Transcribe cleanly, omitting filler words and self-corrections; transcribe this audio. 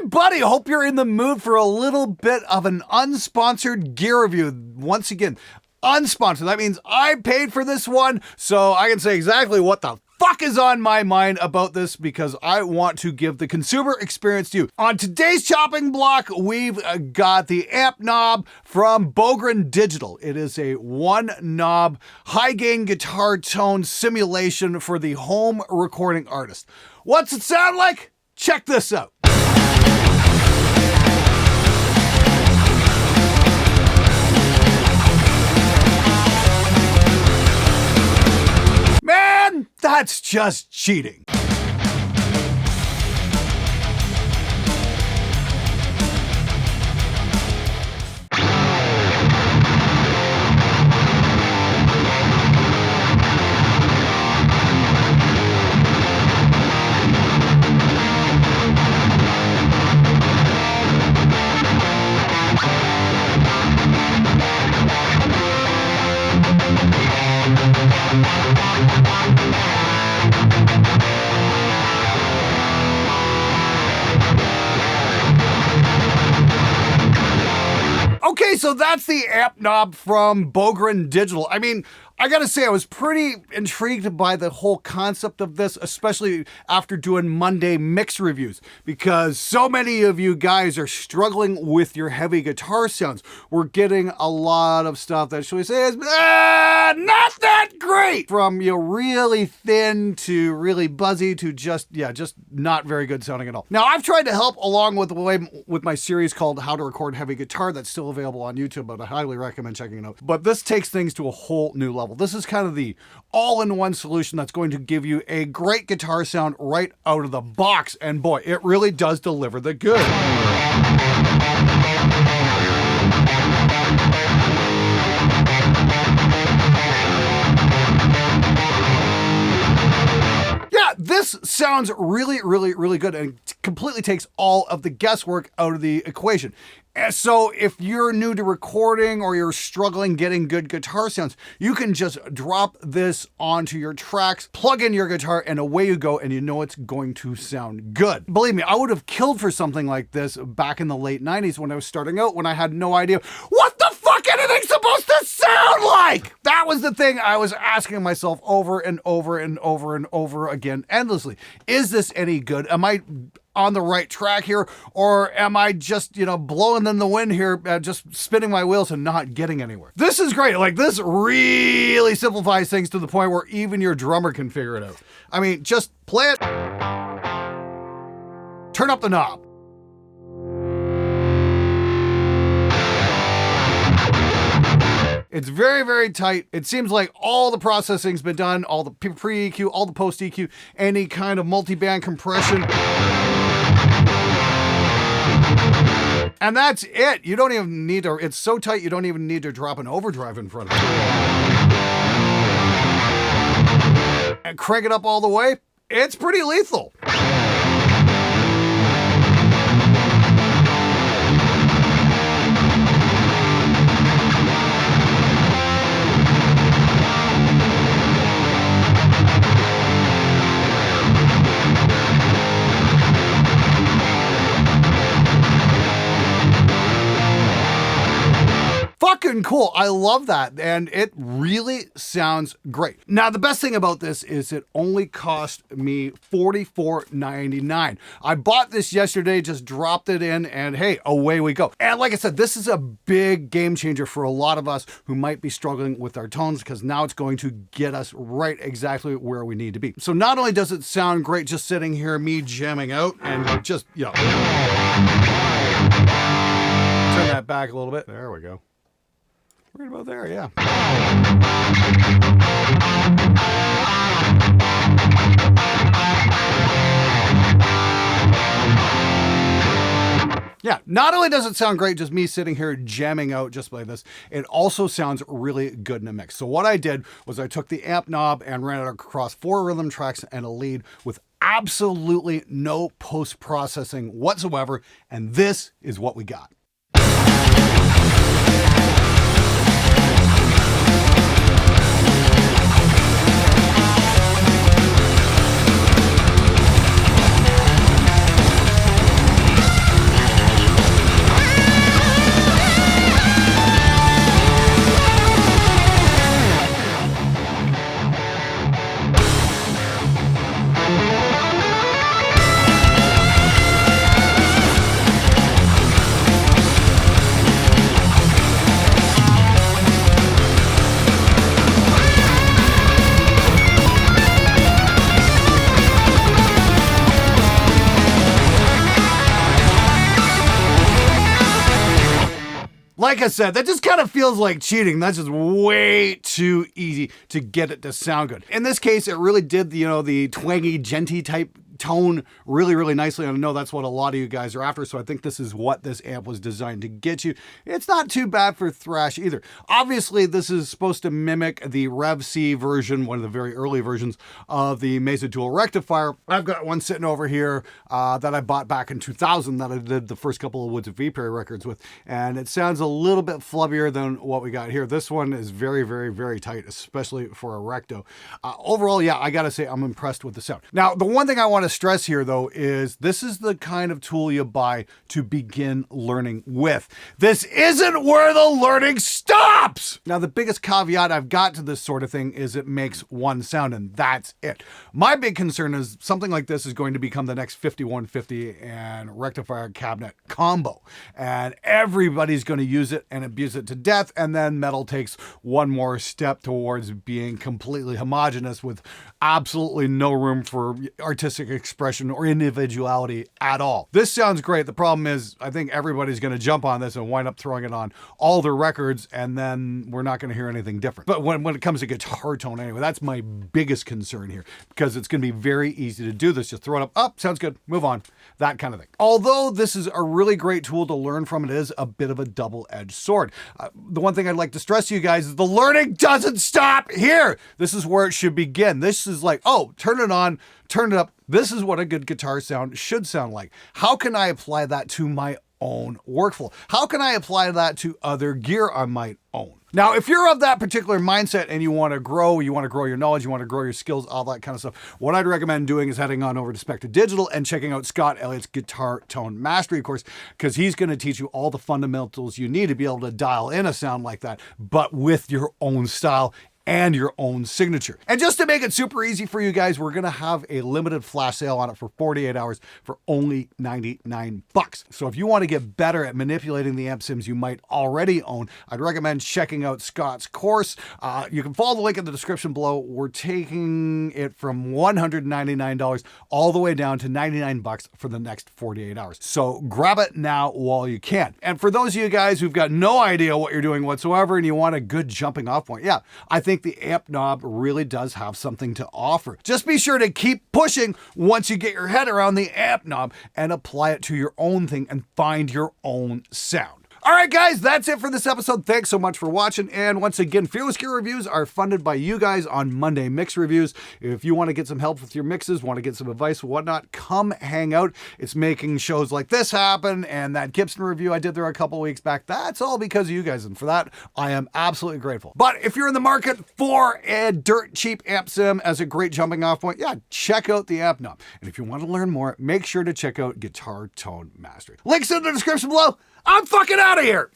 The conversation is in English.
buddy, hope you're in the mood for a little bit of an unsponsored gear review. Once again, unsponsored. That means I paid for this one, so I can say exactly what the fuck is on my mind about this because I want to give the consumer experience to you. On today's chopping block, we've got the amp knob from Bogren Digital. It is a one knob high gain guitar tone simulation for the home recording artist. What's it sound like? Check this out. Man, that's just cheating. Okay, so that's the amp knob from Bogren Digital. I mean, I gotta say, I was pretty intrigued by the whole concept of this, especially after doing Monday mix reviews, because so many of you guys are struggling with your heavy guitar sounds. We're getting a lot of stuff that, shall we say, is not that great. From really thin to really buzzy to just not very good sounding at all. Now, I've tried to help along with my series called How to Record Heavy Guitar that's still available on YouTube, but I highly recommend checking it out. But this takes things to a whole new level. This is kind of the all-in-one solution that's going to give you a great guitar sound right out of the box. And boy, it really does deliver the goods. This sounds really, really, really good and completely takes all of the guesswork out of the equation. And so if you're new to recording or you're struggling getting good guitar sounds, you can just drop this onto your tracks, plug in your guitar, and away you go, and you know it's going to sound good. Believe me, I would have killed for something like this back in the late 90s when I was starting out, when I had no idea what the fuck anything's supposed to sound like. That was the thing I was asking myself over and over and over and over again endlessly. Is this any good? Am I on the right track here, or am I just, blowing in the wind here, just spinning my wheels and not getting anywhere? This is great. Like, this really simplifies things to the point where even your drummer can figure it out. I mean, just play it, turn up the knob. It's very, very tight. It seems like all the processing's been done, all the pre-EQ, all the post-EQ, any kind of multi-band compression. And that's it. You don't even need to, it's so tight you don't even need to drop an overdrive in front of it. And crank it up all the way, it's pretty lethal. Fucking cool. I love that. And it really sounds great. Now, the best thing about this is it only cost me $44.99. I bought this yesterday, just dropped it in, and hey, away we go. And like I said, this is a big game changer for a lot of us who might be struggling with our tones, because now it's going to get us right exactly where we need to be. So not only does it sound great just sitting here, me jamming out, and just, turn that back a little bit. There we go. Right about there, yeah. Yeah, not only does it sound great just me sitting here jamming out just like this, it also sounds really good in a mix. So what I did was I took the amp knob and ran it across 4 rhythm tracks and a lead with absolutely no post-processing whatsoever, and this is what we got. Like I said, that just kind of feels like cheating. That's just way too easy to get it to sound good. In this case, it really did, the twangy, genty type tone really nicely. And I know that's what a lot of you guys are after. So I think this is what this amp was designed to get you. It's not too bad for thrash either. Obviously, this is supposed to mimic the Rev C version, one of the very early versions of the Mesa Dual Rectifier. I've got one sitting over here that I bought back in 2000 that I did the first couple of Woods of V-Perry records with. And it sounds a little bit flubbier than what we got here. This one is very tight, especially for a Recto. Overall, yeah, I gotta say I'm impressed with the sound. Now, the one thing I want to stress here though is this is the kind of tool you buy to begin learning with. This isn't where the learning stops. Now, the biggest caveat I've got to this sort of thing is it makes one sound and that's it. My big concern is something like this is going to become the next 5150 and rectifier cabinet combo, and everybody's going to use it and abuse it to death, and then metal takes one more step towards being completely homogenous with absolutely no room for artistic expression or individuality at all. This sounds great. The problem is I think everybody's going to jump on this and wind up throwing it on all their records, and then we're not going to hear anything different. But when it comes to guitar tone anyway, that's my biggest concern here, because it's going to be very easy to do this. Just throw it up, sounds good, move on, that kind of thing. Although this is a really great tool to learn from, it is a bit of a double-edged sword. The one thing I'd like to stress to you guys is the learning doesn't stop here. This is where it should begin. This is like, oh, turn it on, turn it up. This is what a good guitar sound should sound like. How can I apply that to my own workflow? How can I apply that to other gear I might own? Now, if you're of that particular mindset and you want to grow your knowledge, you want to grow your skills, all that kind of stuff, what I'd recommend doing is heading on over to Spectre Digital and checking out Scott Elliott's Guitar Tone Mastery course, because he's going to teach you all the fundamentals you need to be able to dial in a sound like that, but with your own style and your own signature. And just to make it super easy for you guys, we're gonna have a limited flash sale on it for 48 hours for only 99 bucks. So if you want to get better at manipulating the amp sims you might already own, I'd recommend checking out Scott's course. You can follow the link in the description below. We're taking it from $199 all the way down to 99 bucks for the next 48 hours. So grab it now while you can. And for those of you guys who've got no idea what you're doing whatsoever and you want a good jumping off point, yeah, I think the amp knob really does have something to offer. Just be sure to keep pushing once you get your head around the amp knob and apply it to your own thing and find your own sound. All right, guys, that's it for this episode. Thanks so much for watching. And once again, Fearless Gear Reviews are funded by you guys on Monday Mix Reviews. If you want to get some help with your mixes, want to get some advice or whatnot, come hang out. It's making shows like this happen, and that Gibson review I did there a couple weeks back, that's all because of you guys, and for that, I am absolutely grateful. But if you're in the market for a dirt cheap amp sim as a great jumping off point, yeah, check out the amp knob. And if you want to learn more, make sure to check out Guitar Tone Mastery. Links in the description below. I'm fucking out of here.